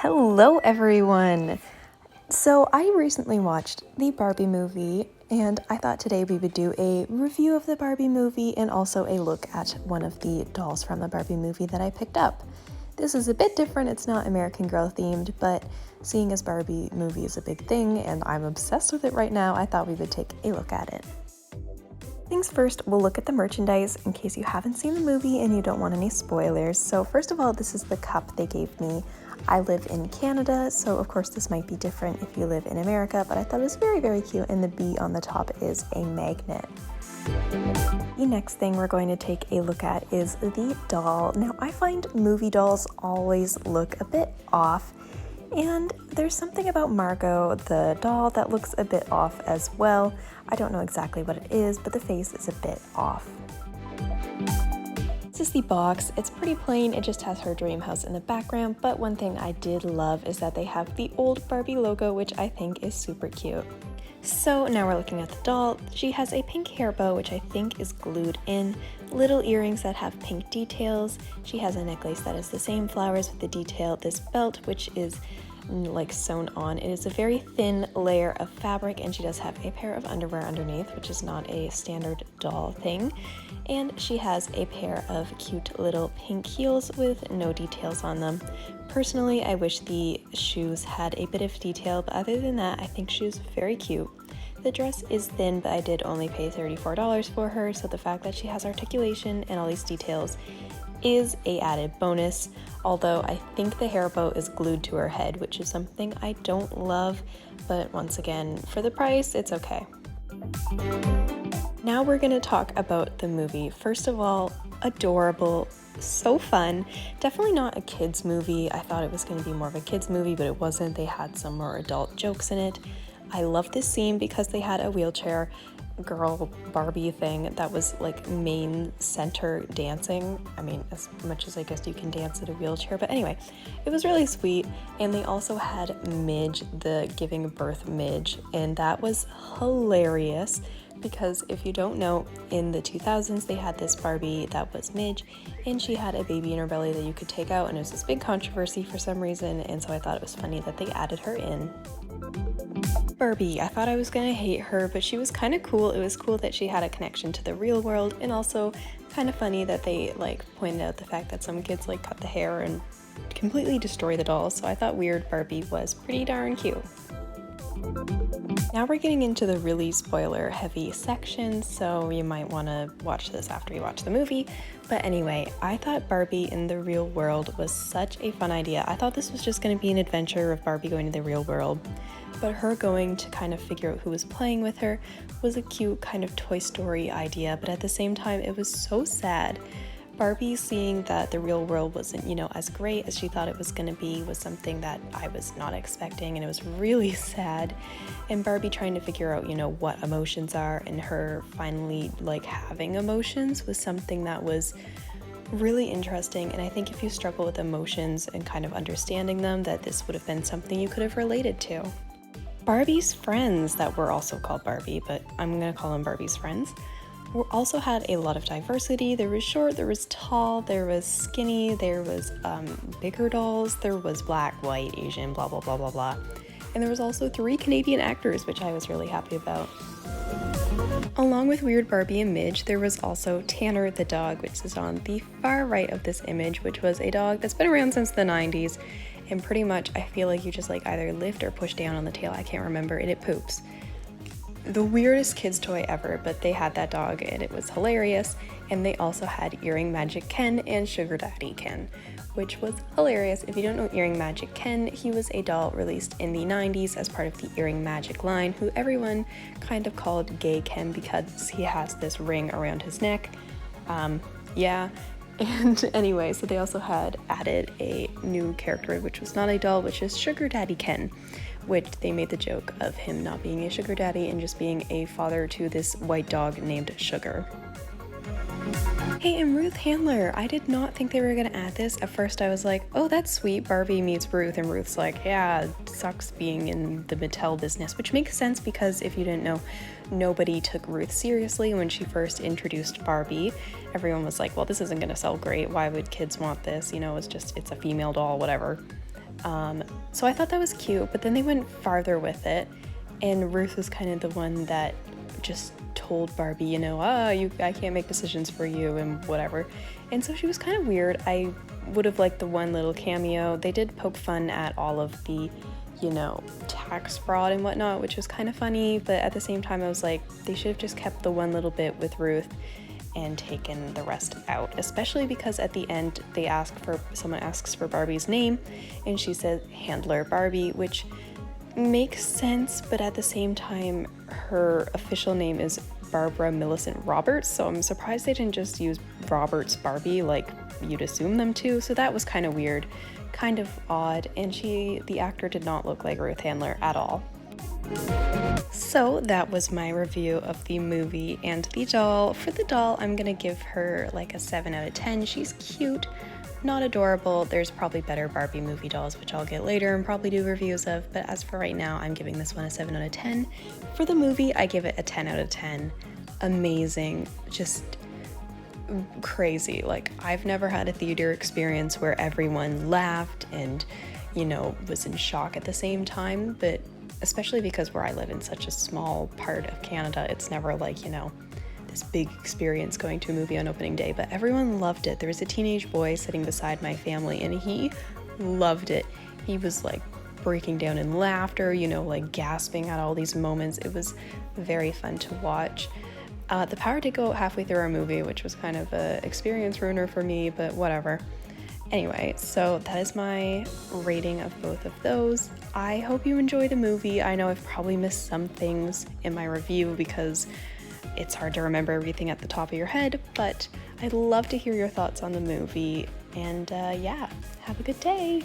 Hello everyone! So I recently watched the Barbie movie and I thought today we would do a review of the Barbie movie and also a look at one of the dolls from the Barbie movie that I picked up. This is a bit different, it's not American Girl themed, but seeing as Barbie movie is a big thing and I'm obsessed with it right now, I thought we would take a look at it. Things first, we'll look at the merchandise in case you haven't seen the movie and you don't want any spoilers. So first of all, this is the cup they gave me. I live in Canada, so of course this might be different if you live in America, but I thought it was very, very cute, and the B on the top is a magnet. The next thing we're going to take a look at is the doll. Now, I find movie dolls always look a bit off, and there's something about Margot, the doll, that looks a bit off as well. I don't know exactly what it is, but the face is a bit off. This is the box. It's pretty plain, it just has her dream house in the background, but one thing I did love is that they have the old Barbie logo, which I think is super cute. So now we're looking at the doll. She has a pink hair bow, which I think is glued in, little earrings that have pink details. She has a necklace that is the same flowers with the detail, this belt, which is like sewn on. It is a very thin layer of fabric, and she does have a pair of underwear underneath, which is not a standard doll thing. And she has a pair of cute little pink heels with no details on them. Personally, I wish the shoes had a bit of detail, but other than that, I think she's very cute. The dress is thin, but I did only pay $34 for her, so the fact that she has articulation and all these details is a added bonus, although I think the hair bow is glued to her head, which is something I don't love, but once again, for the price, it's okay. Now we're going to talk about the movie. First of all, adorable, so fun. Definitely not a kids movie. I thought it was going to be more of a kids movie, but it wasn't. They had some more adult jokes in it. I love this scene because they had a wheelchair girl Barbie thing that was like main center dancing. I mean, as much as I guess you can dance at a wheelchair, but anyway, it was really sweet. And they also had Midge, the giving birth Midge, and that was hilarious because if you don't know, in the 2000s they had this Barbie that was Midge, and she had a baby in her belly that you could take out, and it was this big controversy for some reason, and so I thought it was funny that they added her in. Barbie, I thought I was gonna hate her, but she was kind of cool. It was cool that she had a connection to the real world, and also kind of funny that they like pointed out the fact that some kids like cut the hair and completely destroy the dolls, so I thought Weird Barbie was pretty darn cute. Now we're getting into the really spoiler heavy section, so you might want to watch this after you watch the movie. But anyway, I thought Barbie in the real world was such a fun idea. I thought this was just going to be an adventure of Barbie going to the real world, but her going to kind of figure out who was playing with her was a cute kind of Toy Story idea, but at the same time it was so sad. Barbie seeing that the real world wasn't, as great as she thought it was going to be was something that I was not expecting, and it was really sad. And Barbie trying to figure out, what emotions are, and her finally like having emotions was something that was really interesting. And I think if you struggle with emotions and kind of understanding them, that this would have been something you could have related to. Barbie's friends that were also called Barbie, but I'm going to call them Barbie's friends, also had a lot of diversity. There was short, there was tall, there was skinny, there was bigger dolls, there was black, white, Asian, blah, blah, blah, blah, blah. And there was also 3 Canadian actors, which I was really happy about. Along with Weird Barbie and Midge, there was also Tanner the dog, which is on the far right of this image, which was a dog that's been around since the 90s. And pretty much, I feel like you just like either lift or push down on the tail, I can't remember, and it poops. The weirdest kids toy ever, but they had that dog and it was hilarious. And they also had Earring Magic Ken and Sugar Daddy Ken, which was hilarious. If you don't know Earring Magic Ken, he was a doll released in the 90s as part of the Earring Magic line, who everyone kind of called Gay Ken because he has this ring around his neck. Yeah. And anyway, so they also had added a new character, which was not a doll, which is Sugar Daddy Ken, which they made the joke of him not being a sugar daddy and just being a father to this white dog named Sugar. Hey, and Ruth Handler, I did not think they were going to add this. At first I was like, oh, that's sweet, Barbie meets Ruth, and Ruth's like, yeah, it sucks being in the Mattel business, which makes sense because if you didn't know, nobody took Ruth seriously when she first introduced Barbie. Everyone was like, well, this isn't going to sell great. Why would kids want this? It's a female doll, whatever. So I thought that was cute, but then they went farther with it, and Ruth was kind of the one that just told Barbie, you know, I can't make decisions for you and whatever. And so she was kind of weird. I would have liked the one little cameo. They did poke fun at all of the, you know, tax fraud and whatnot, which was kind of funny, but at the same time I was like, they should have just kept the one little bit with Ruth and taken the rest out, especially because at the end someone asks for Barbie's name and she says Handler Barbie, which makes sense, but at the same time her official name is Barbara Millicent Roberts, so I'm surprised they didn't just use Roberts Barbie like you'd assume them to. So that was kind of weird, kind of odd, and the actor did not look like Ruth Handler at all. So that was my review of the movie and the doll. For the doll, I'm gonna give her like a 7 out of 10. She's cute, not adorable. There's probably better Barbie movie dolls, which I'll get later and probably do reviews of, but as for right now, I'm giving this one a 7 out of 10. For the movie, I give it a 10 out of 10. Amazing, just crazy. Like, I've never had a theater experience where everyone laughed and, you know, was in shock at the same time, but especially because where I live in such a small part of Canada, it's never like, you know, this big experience going to a movie on opening day, but everyone loved it. There was a teenage boy sitting beside my family and he loved it. He was like breaking down in laughter, you know, like gasping at all these moments. It was very fun to watch. The power did go halfway through our movie, which was kind of an experience ruiner for me, but whatever. Anyway, so that is my rating of both of those. I hope you enjoy the movie. I know I've probably missed some things in my review because it's hard to remember everything at the top of your head, but I'd love to hear your thoughts on the movie. And yeah, have a good day.